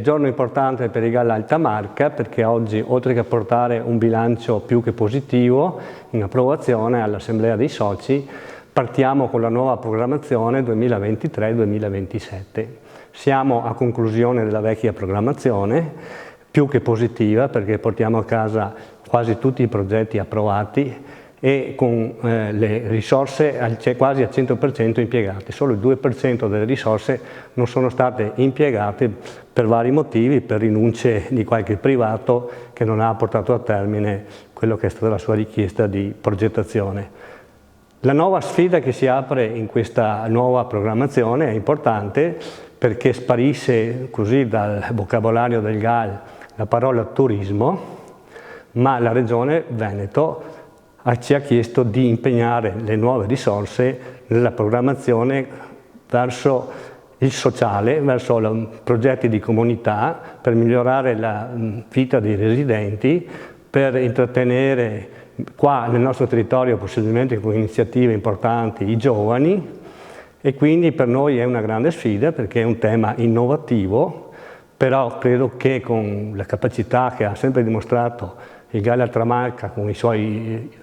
Giorno importante per il GAL Alta Marca, perché oggi, oltre che portare un bilancio più che positivo in approvazione all'Assemblea dei Soci, partiamo con la nuova programmazione 2023-2027. Siamo a conclusione della vecchia programmazione, più che positiva, perché portiamo a casa quasi tutti i progetti approvati e con le risorse quasi al 100% impiegate. Solo il 2% delle risorse non sono state impiegate per vari motivi, per rinunce di qualche privato che non ha portato a termine quello che è stata la sua richiesta di progettazione. La nuova sfida che si apre in questa nuova programmazione è importante perché sparisce così dal vocabolario del GAL la parola turismo, ma la Regione Veneto ci ha chiesto di impegnare le nuove risorse nella programmazione verso il sociale, verso progetti di comunità per migliorare la vita dei residenti, per intrattenere qua nel nostro territorio, possibilmente con iniziative importanti, i giovani, e quindi per noi è una grande sfida perché è un tema innovativo, però credo che con la capacità che ha sempre dimostrato il GAL Alta Marca con i suoi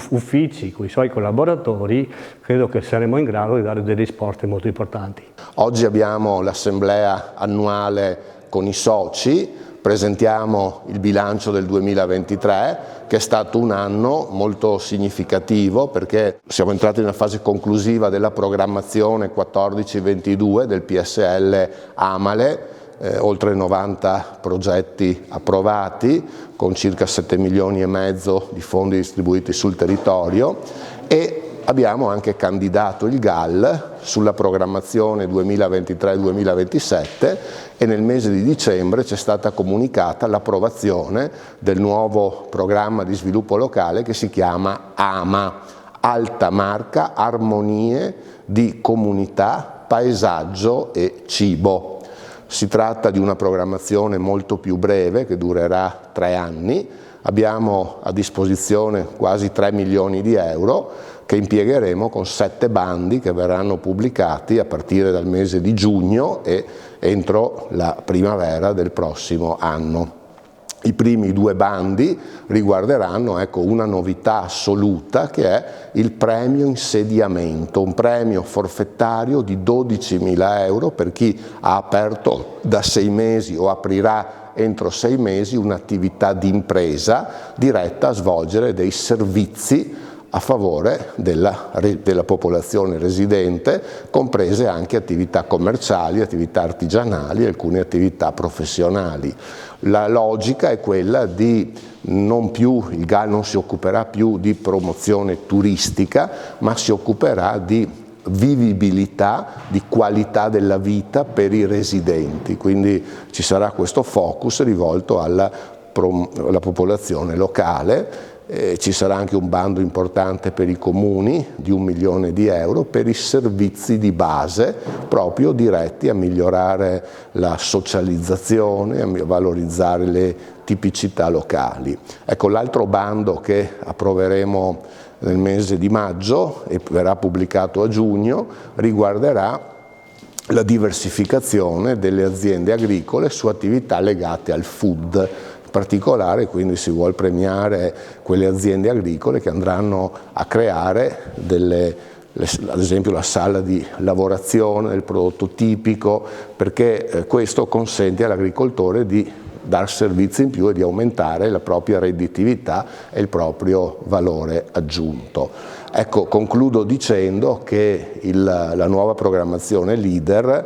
uffici, con i suoi collaboratori, credo che saremo in grado di dare delle risposte molto importanti. Oggi abbiamo l'assemblea annuale con i soci, presentiamo il bilancio del 2023 che è stato un anno molto significativo perché siamo entrati nella fase conclusiva della programmazione 14-22 del PSL Amale, oltre 90 progetti approvati con circa 7 milioni e mezzo di fondi distribuiti sul territorio e abbiamo anche candidato il GAL sulla programmazione 2023-2027 e nel mese di dicembre ci è stata comunicata l'approvazione del nuovo programma di sviluppo locale che si chiama AMA, Alta Marca Armonie di Comunità, Paesaggio e Cibo. Si tratta di una programmazione molto più breve che durerà 3 anni, abbiamo a disposizione quasi 3 milioni di euro che impiegheremo con 7 bandi che verranno pubblicati a partire dal mese di giugno e entro la primavera del prossimo anno. I primi 2 bandi riguarderanno una novità assoluta che è il premio insediamento, un premio forfettario di 12.000 euro per chi ha aperto da 6 mesi o aprirà entro 6 mesi un'attività di impresa diretta a svolgere dei servizi a favore della popolazione residente, comprese anche attività commerciali, attività artigianali e alcune attività professionali. La logica è quella di il GAL non si occuperà più di promozione turistica, ma si occuperà di vivibilità, di qualità della vita per i residenti, quindi ci sarà questo focus rivolto alla popolazione locale. Ci sarà anche un bando importante per i comuni di 1 milione di euro per i servizi di base proprio diretti a migliorare la socializzazione, a valorizzare le tipicità locali. Ecco, l'altro bando che approveremo nel mese di maggio e verrà pubblicato a giugno riguarderà la diversificazione delle aziende agricole su attività legate al food. In particolare quindi si vuol premiare quelle aziende agricole che andranno a creare ad esempio la sala di lavorazione del prodotto tipico, perché questo consente all'agricoltore di dar servizi in più e di aumentare la propria redditività e il proprio valore aggiunto. Ecco, concludo dicendo che la nuova programmazione LEADER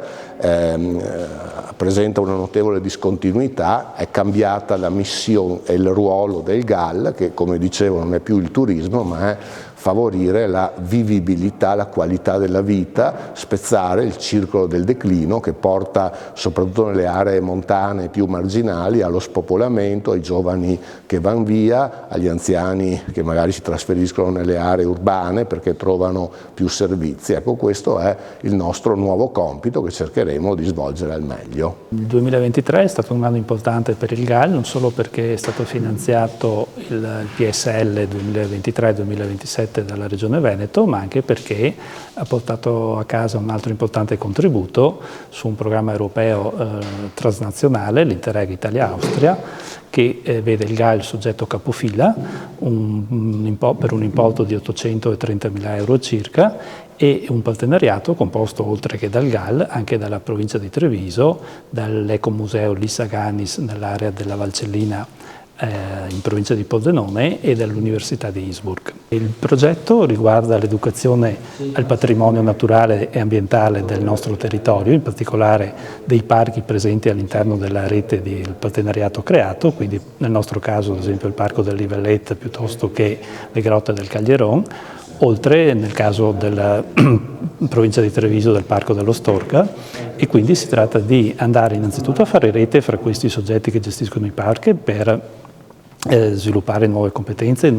presenta una notevole discontinuità, è cambiata la missione e il ruolo del GAL, che come dicevo non è più il turismo ma è favorire la vivibilità, la qualità della vita, spezzare il circolo del declino che porta soprattutto nelle aree montane più marginali allo spopolamento, ai giovani che vanno via, agli anziani che magari si trasferiscono nelle aree urbane perché trovano più servizi. Ecco, questo è il nostro nuovo compito che cercheremo di svolgere al meglio. Il 2023 è stato un anno importante per il GAL, non solo perché è stato finanziato il PSL 2023-2027 2017 dalla Regione Veneto, ma anche perché ha portato a casa un altro importante contributo su un programma europeo transnazionale, l'Interreg Italia-Austria, che vede il GAL soggetto capofila per un importo di 830.000 euro circa, e un partenariato composto, oltre che dal GAL, anche dalla provincia di Treviso, dall'Ecomuseo Lissaganis nell'area della Valcellina in provincia di Pordenone e dall'Università di Innsbruck. Il progetto riguarda l'educazione al patrimonio naturale e ambientale del nostro territorio, in particolare dei parchi presenti all'interno della rete del partenariato creato, quindi nel nostro caso ad esempio il Parco del Livellet piuttosto che le grotte del Caglieron, oltre nel caso della provincia di Treviso del Parco dello Storca, e quindi si tratta di andare innanzitutto a fare rete fra questi soggetti che gestiscono i parchi per sviluppare nuove competenze,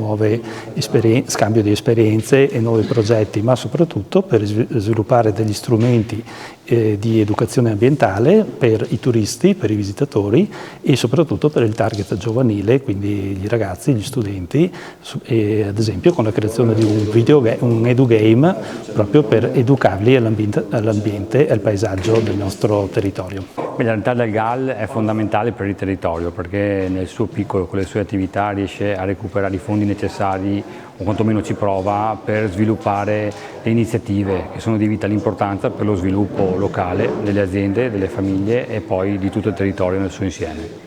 scambio di esperienze e nuovi progetti, ma soprattutto per sviluppare degli strumenti di educazione ambientale per i turisti, per i visitatori e soprattutto per il target giovanile, quindi gli ragazzi, gli studenti, e ad esempio con la creazione di un edugame proprio per educarli all'ambiente e al paesaggio del nostro territorio. La realtà del GAL è fondamentale per il territorio perché nel suo piccolo, con le sue attività, riesce a recuperare i fondi necessari o quantomeno ci prova per sviluppare le iniziative che sono di vitale importanza per lo sviluppo locale delle aziende, delle famiglie e poi di tutto il territorio nel suo insieme.